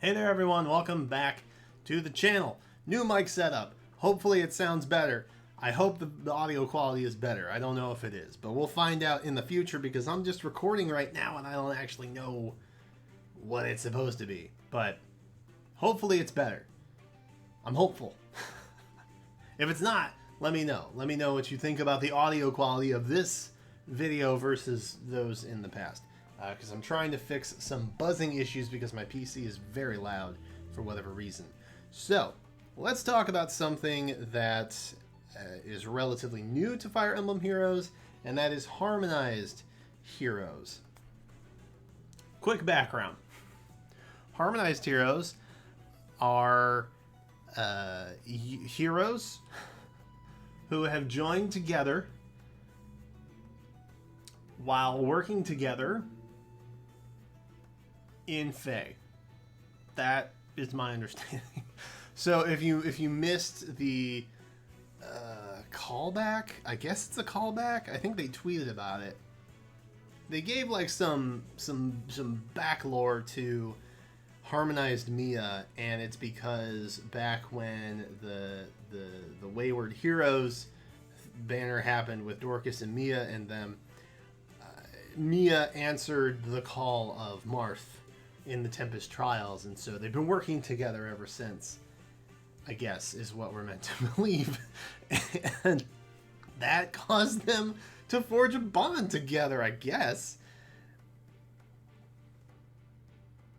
Hey there everyone, welcome back to the channel. New mic setup. Hopefully it sounds better. I hope the audio quality is better. I don't know if it is, but we'll find out in the future because I'm just recording right now and I don't actually know what it's supposed to be. But hopefully it's better. I'm hopeful. If it's not, let me know. Let me know what you think about the audio quality of this video versus those in the past. Because I'm trying to fix some buzzing issues because my PC is very loud for whatever reason. So, let's talk about something that is relatively new to Fire Emblem Heroes, and that is Harmonized Heroes. Quick background. Harmonized Heroes are heroes who have joined together while working together in FEH. That is my understanding. So if you missed the callback, I guess it's a callback. I think they tweeted about it. They gave like some back lore to Harmonized Mia, and it's because back when the Wayward Heroes banner happened with Dorcas and Mia and them, Mia answered the call of Marth in the Tempest Trials, and so they've been working together ever since, I guess, is what we're meant to believe. And that caused them to forge a bond together, I guess.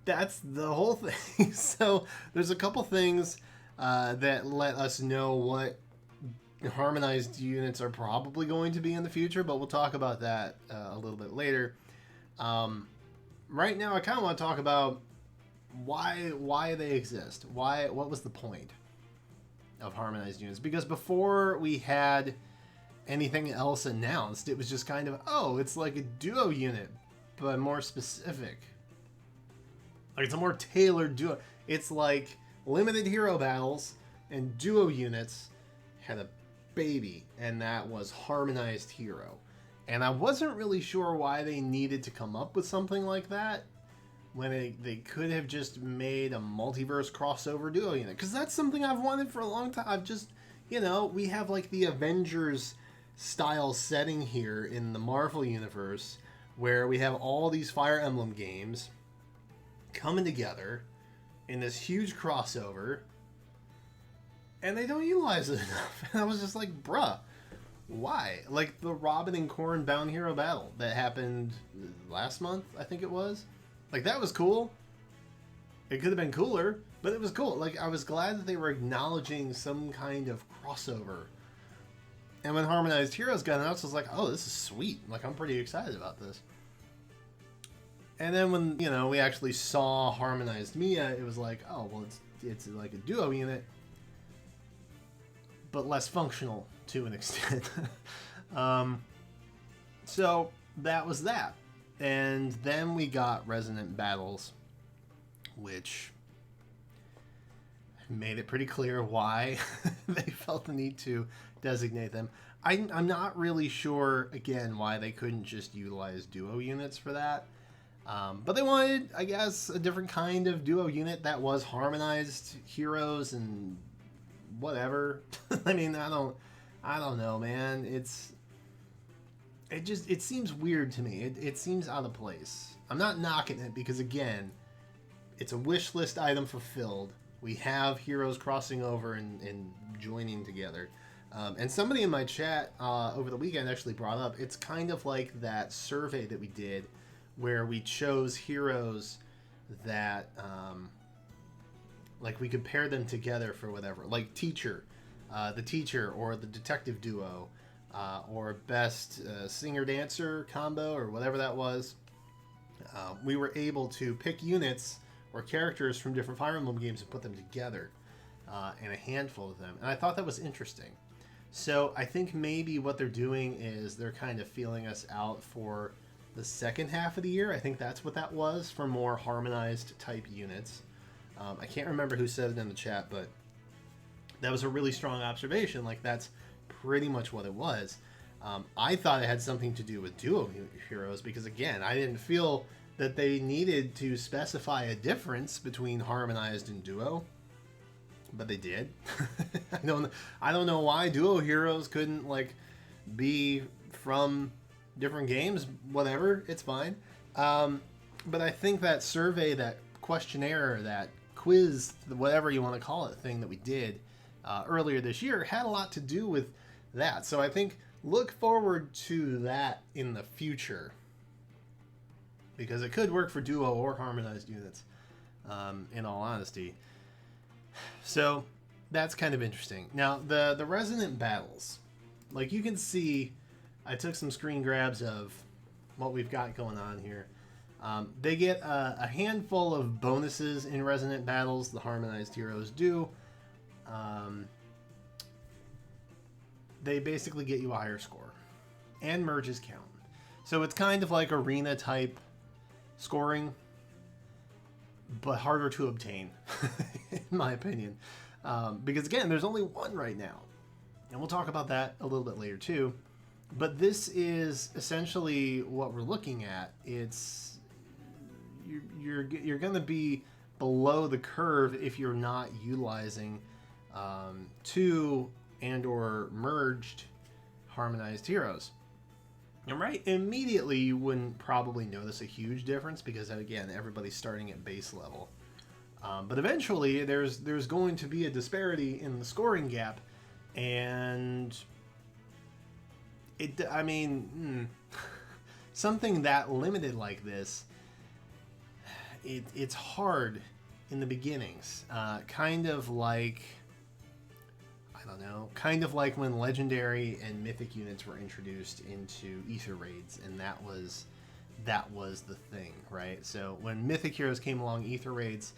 That's the whole thing. So there's a couple things that let us know what harmonized units are probably going to be in the future, but we'll talk about that a little bit later. Right now, I kind of want to talk about why they exist. What was the point of harmonized units? Because before we had anything else announced, it was just kind of, oh, it's like a duo unit, but more specific. Like it's a more tailored duo. It's like limited hero battles and duo units had a baby, and that was Harmonized Hero. And I wasn't really sure why they needed to come up with something like that when they could have just made a multiverse crossover duo unit. Because that's something I've wanted for a long time. I've just, we have like the Avengers style setting here in the Marvel universe where we have all these Fire Emblem games coming together in this huge crossover, and they don't utilize it enough. And I was just like, bruh, why? Like the Robin and Corrin Bound Hero battle that happened last month, I think it was. Like that was cool. It could have been cooler, but it was cool. Like I was glad that they were acknowledging some kind of crossover. And when Harmonized Heroes got announced, I was like, oh, this is sweet. Like I'm pretty excited about this. And then when, we actually saw Harmonized Mia, it was like, oh, well, it's like a duo unit, but less functional to an extent. So that was that. And then we got Resonant Battles, which made it pretty clear why they felt the need to designate them. I'm not really sure, again, why they couldn't just utilize duo units for that. But they wanted, I guess, a different kind of duo unit that was Harmonized Heroes and whatever. I mean, I don't know, man. It seems weird to me. It seems out of place. I'm not knocking it because, again, it's a wish list item fulfilled. We have heroes crossing over and joining together. And somebody in my chat over the weekend actually brought up, it's kind of like that survey that we did where we chose heroes that, like we could pair them together for whatever, like teacher, the teacher or the detective duo, or best singer-dancer combo or whatever that was. We were able to pick units or characters from different Fire Emblem games and put them together in a handful of them. And I thought that was interesting. So I think maybe what they're doing is they're kind of feeling us out for the second half of the year. I think that's what that was, for more harmonized type units. I can't remember who said it in the chat, but that was a really strong observation. Like that's pretty much what it was. I thought it had something to do with duo heroes because, again, I didn't feel that they needed to specify a difference between Harmonized and Duo, but they did. I don't know why Duo heroes couldn't like be from different games. Whatever, it's fine. But I think that survey, that questionnaire, that quiz, whatever you want to call it, thing that we did earlier this year had a lot to do with that. So I think look forward to that in the future, because it could work for Duo or Harmonized units, in all honesty. So that's kind of interesting. Now, the Resonant Battles, like you can see, I took some screen grabs of what we've got going on here. They get a handful of bonuses in Resonant Battles, the Harmonized Heroes do. They basically get you a higher score. And merges count. So it's kind of like arena type scoring, but harder to obtain, in my opinion. Because again, there's only one right now. And we'll talk about that a little bit later too. But this is essentially what we're looking at. It's you're going to be below the curve if you're not utilizing two and or merged Harmonized Heroes. And right immediately you wouldn't probably notice a huge difference because again, everybody's starting at base level. But eventually there's going to be a disparity in the scoring gap, and something that limited like this, it's hard in the beginnings. Kind of like when legendary and mythic units were introduced into Ether raids, and that was the thing, right? So when mythic heroes came along, Ether raids,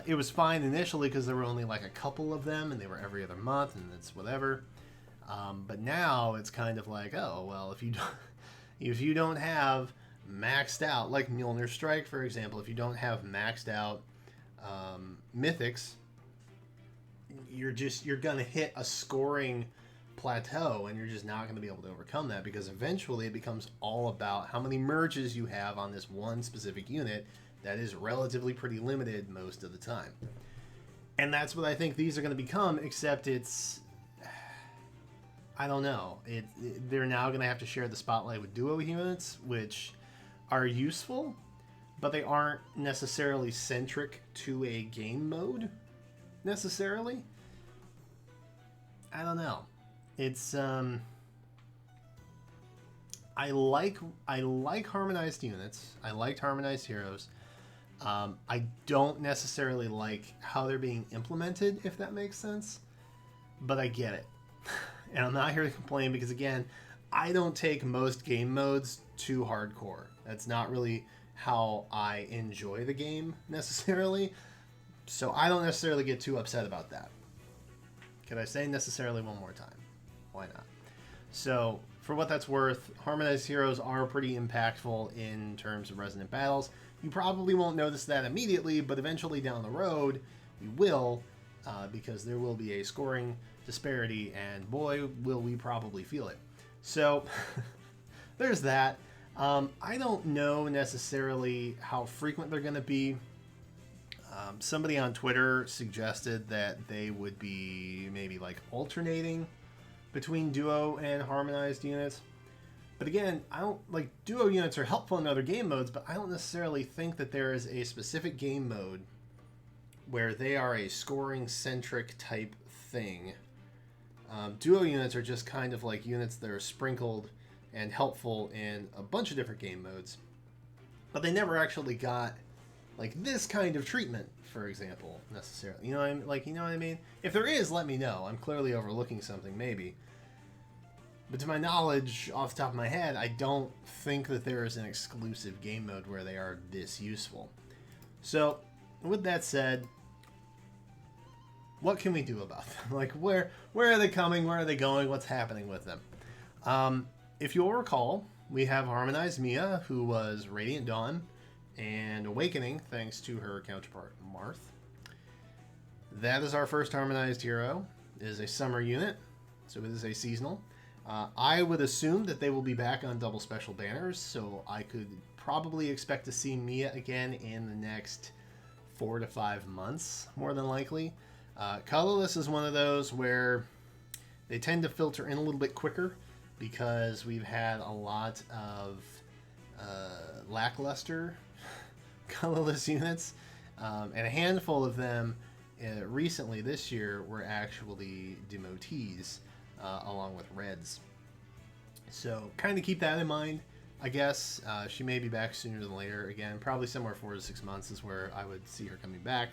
it was fine initially because there were only like a couple of them, and they were every other month, and it's whatever. But now it's kind of like, oh well, if you don't have maxed out, like Mjolnir Strike, for example, if you don't have maxed out mythics, you're gonna hit a scoring plateau, and you're just not going to be able to overcome that, because eventually it becomes all about how many merges you have on this one specific unit that is relatively pretty limited most of the time. And that's what I think these are going to become, except it's, I don't know, they're now going to have to share the spotlight with Duo units, which are useful, but they aren't necessarily centric to a game mode necessarily. I don't know. It's I like harmonized units. I liked Harmonized Heroes. I don't necessarily like how they're being implemented, if that makes sense, but I get it. And I'm not here to complain because, again, I don't take most game modes too hardcore. That's not really how I enjoy the game necessarily, so I don't necessarily get too upset about that. Can I say necessarily one more time? Why not? So, for what that's worth, Harmonized Heroes are pretty impactful in terms of Resonant Battles. You probably won't notice that immediately, but eventually down the road, you will, because there will be a scoring disparity, and boy, will we probably feel it. So, there's that. I don't know necessarily how frequent they're going to be. Somebody on Twitter suggested that they would be maybe like alternating between Duo and Harmonized units. But again, I don't like Duo units are helpful in other game modes, but I don't necessarily think that there is a specific game mode where they are a scoring centric type thing. Duo units are just kind of like units that are sprinkled and helpful in a bunch of different game modes, but they never actually got like this kind of treatment, for example, necessarily. You know what I mean? If there is, let me know. I'm clearly overlooking something, maybe. But to my knowledge, off the top of my head, I don't think that there is an exclusive game mode where they are this useful. So, with that said, what can we do about them? Like, where are they coming? Where are they going? What's happening with them? If you'll recall, we have Harmonized Mia, who was Radiant Dawn and Awakening, thanks to her counterpart, Marth. That is our first Harmonized hero. It is a summer unit, so it is a seasonal. I would assume that they will be back on double special banners, so I could probably expect to see Mia again in the next 4 to 5 months, more than likely. Colorless is one of those where they tend to filter in a little bit quicker because we've had a lot of lackluster colorless units, and a handful of them recently this year were actually demotees along with reds. So kind of keep that in mind, I guess. She may be back sooner than later. Again, probably somewhere 4 to 6 months is where I would see her coming back.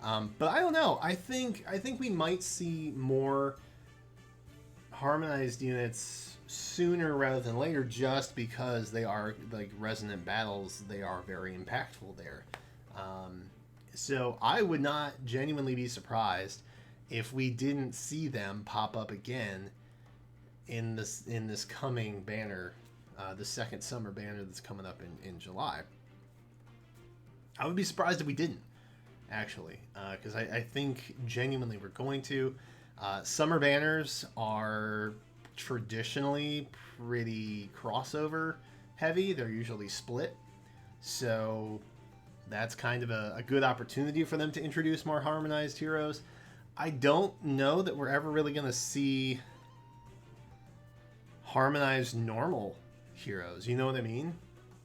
But I don't know. I think we might see more harmonized units sooner rather than later, just because they are like resonant battles. They are very impactful there. So I would not genuinely be surprised if we didn't see them pop up again in this coming banner, the second summer banner that's coming up in July. I would be surprised if we didn't, actually, because I think genuinely we're going to. Summer banners are traditionally pretty crossover heavy. They're usually split, so that's kind of a good opportunity for them to introduce more harmonized heroes. I don't know that we're ever really going to see harmonized normal heroes. You know what I mean?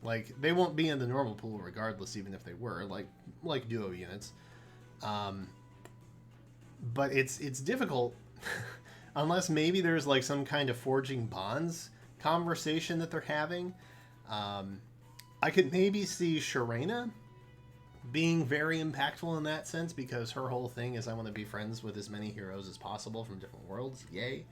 Like, they won't be in the normal pool regardless, even if they were, like duo units. But it's difficult unless maybe there's like some kind of forging bonds conversation that they're having. I could maybe see Sharena being very impactful in that sense, because her whole thing is I want to be friends with as many heroes as possible from different worlds. Yay.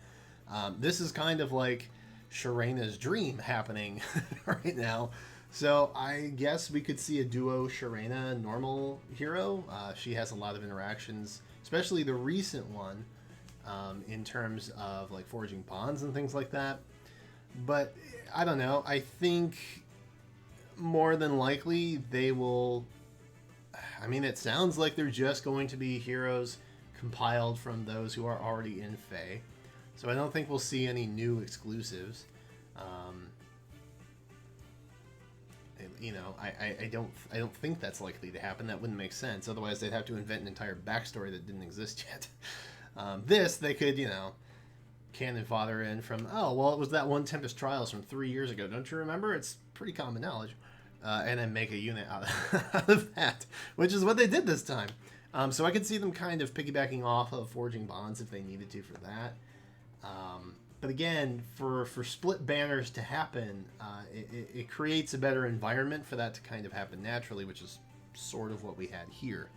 This is kind of like Sharena's dream happening right now. So I guess we could see a duo Sharena normal hero. She has a lot of interactions, especially the recent one, in terms of like forging bonds and things like that. But I don't know. I think more than likely they will. I mean, it sounds like they're just going to be heroes compiled from those who are already in FEH. So I don't think we'll see any new exclusives. I don't think that's likely to happen. That wouldn't make sense. Otherwise, they'd have to invent an entire backstory that didn't exist yet. This, they could, cannon fodder in from, oh, well, it was that one Tempest Trials from 3 years ago. Don't you remember? It's pretty common knowledge. And then make a unit out of that, which is what they did this time. So I could see them kind of piggybacking off of Forging Bonds if they needed to for that. But again, for split banners to happen, it creates a better environment for that to kind of happen naturally, which is sort of what we had here.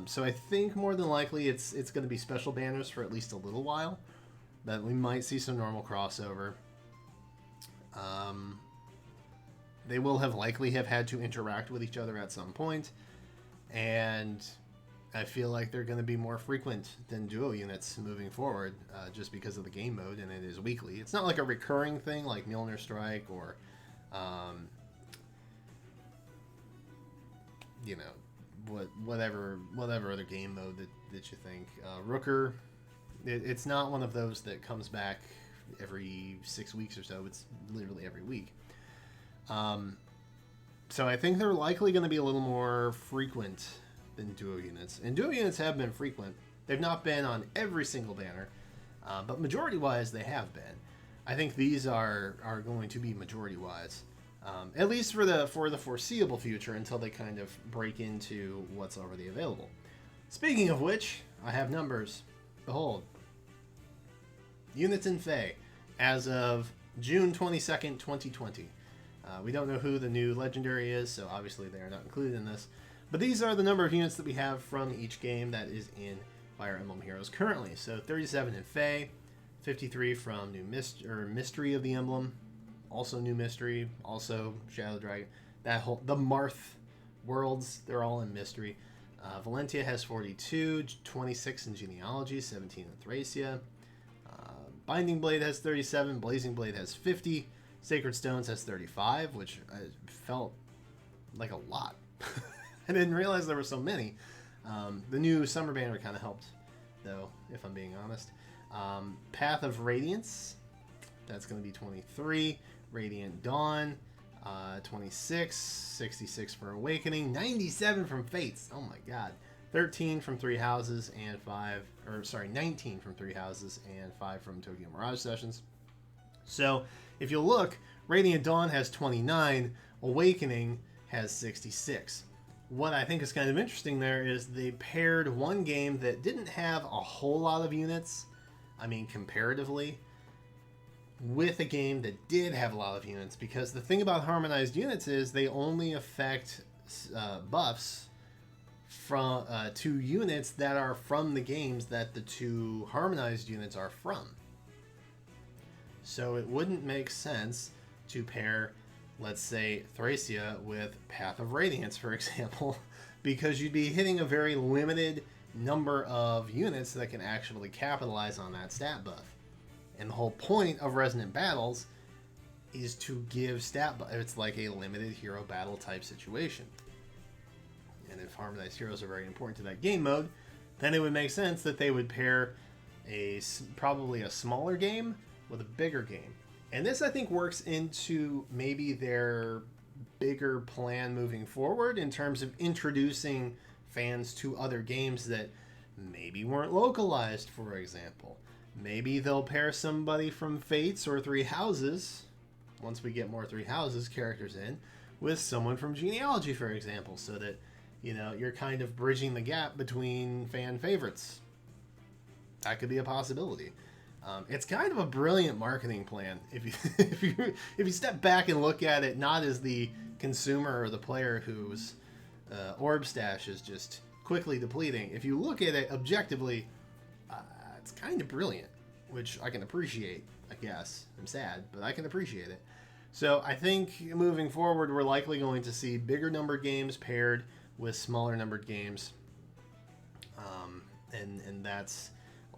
So I think more than likely it's going to be special banners for at least a little while, that we might see some normal crossover. They will likely have had to interact with each other at some point, and I feel like they're going to be more frequent than duo units moving forward, just because of the game mode, and it is weekly. It's not like a recurring thing like Mjolnir Strike or, whatever other game mode that you think. Rooker, it's not one of those that comes back every 6 weeks or so. It's literally every week. So I think they're likely going to be a little more frequent than duo units. And duo units have been frequent. They've not been on every single banner, but majority-wise they have been. I think these are going to be majority-wise, at least for the foreseeable future, until they kind of break into what's already available. Speaking of which, I have numbers. Behold. Units in FEH as of June 22nd, 2020. We don't know who the new legendary is, so obviously they are not included in this. But these are the number of units that we have from each game that is in Fire Emblem Heroes currently. So 37 in FEH, 53 from New Mystery of the Emblem, also New Mystery, also Shadow Dragon. The Marth worlds, they're all in Mystery. Valentia has 42, 26 in Genealogy, 17 in Thracia. Binding Blade has 37, Blazing Blade has 50. Sacred Stones has 35, which felt like a lot. I didn't realize there were so many. The new Summer Banner kind of helped, though, if I'm being honest. Path of Radiance, that's going to be 23. Radiant Dawn, 26, 66 for Awakening, 97 from Fates. Oh my god. 13 from Three Houses and 19 from Three Houses and 5 from Tokyo Mirage Sessions. So if you look, Radiant Dawn has 29, Awakening has 66. What I think is kind of interesting there is they paired one game that didn't have a whole lot of units, I mean comparatively, with a game that did have a lot of units, because the thing about harmonized units is they only affect buffs from to units that are from the games that the two harmonized units are from. So it wouldn't make sense to pair, let's say, Thracia with Path of Radiance, for example, because you'd be hitting a very limited number of units that can actually capitalize on that stat buff. And the whole point of Resonant Battles is to give stat buff. It's like a limited hero battle type situation. And if Harmonized Heroes are very important to that game mode, then it would make sense that they would pair probably a smaller game with a bigger game. And this, I think, works into maybe their bigger plan moving forward in terms of introducing fans to other games that maybe weren't localized, for example. Maybe they'll pair somebody from Fates or Three Houses, once we get more Three Houses characters in, with someone from Genealogy, for example, so that, you know, you're kind of bridging the gap between fan favorites. That could be a possibility. It's kind of a brilliant marketing plan if you step back and look at it not as the consumer or the player whose orb stash is just quickly depleting. If you look at it objectively, it's kind of brilliant, which I can appreciate, I guess. I'm sad, but I can appreciate it. So I think moving forward, we're likely going to see bigger numbered games paired with smaller numbered games. And that's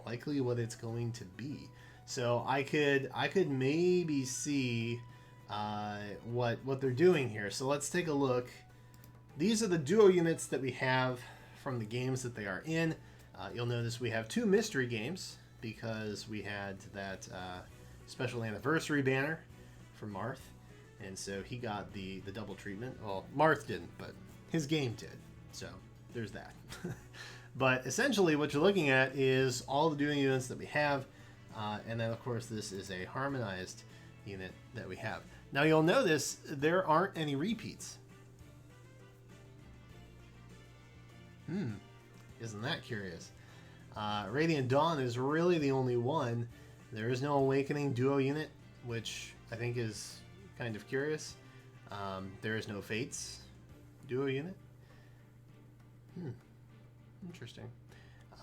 likely what it's going to be. So I could maybe see what they're doing here. So let's take a look. These are the duo units that we have from the games that they are in. You'll notice we have 2 mystery games because we had that special anniversary banner for Marth, and so he got the double treatment. Well, Marth didn't, but his game did. So there's that. But essentially what you're looking at is all the duo units that we have, and then of course this is a harmonized unit that we have. Now you'll notice there aren't any repeats. Isn't that curious? Radiant Dawn is really the only one. There is no Awakening duo unit, which I think is kind of curious. There is no Fates duo unit. Interesting.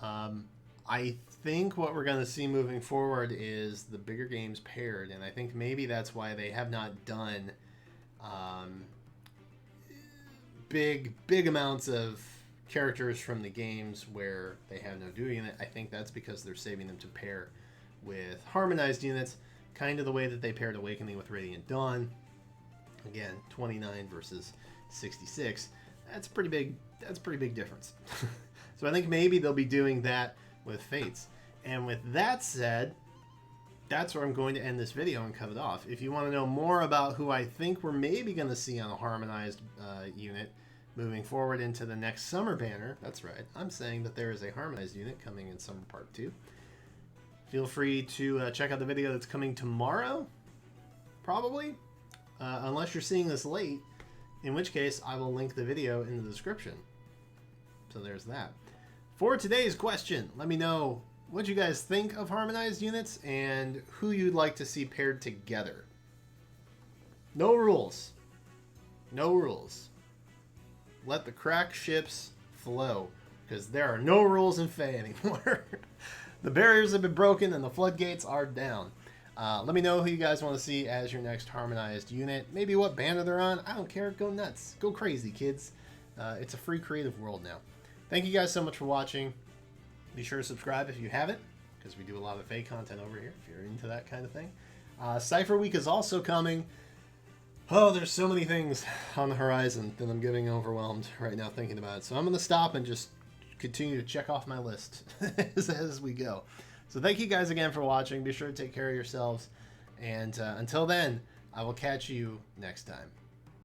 I think what we're going to see moving forward is the bigger games paired, and I think maybe that's why they have not done big amounts of characters from the games where they have no duo unit. I think that's because they're saving them to pair with harmonized units, kind of the way that they paired Awakening with Radiant Dawn. Again, 29 versus 66. That's pretty big. That's a pretty big difference. So I think maybe they'll be doing that with Fates. And with that said, that's where I'm going to end this video and cut it off. If you want to know more about who I think we're maybe going to see on a harmonized unit moving forward into the next summer banner, that's right, I'm saying that there is a harmonized unit coming in Summer Part 2. Feel free to check out the video that's coming tomorrow, probably, unless you're seeing this late, in which case I will link the video in the description. So there's that. For today's question, let me know what you guys think of harmonized units and who you'd like to see paired together. No rules. No rules. Let the crack ships flow, because there are no rules in FEH anymore. The barriers have been broken and the floodgates are down. Let me know who you guys want to see as your next harmonized unit. Maybe what banner they're on. I don't care. Go nuts. Go crazy, kids. It's a free creative world now. Thank you guys so much for watching. Be sure to subscribe if you haven't, because we do a lot of FEH content over here, if you're into that kind of thing. Cypher Week is also coming. Oh, there's so many things on the horizon that I'm getting overwhelmed right now thinking about it. So I'm going to stop and just continue to check off my list as we go. So thank you guys again for watching. Be sure to take care of yourselves. And until then, I will catch you next time.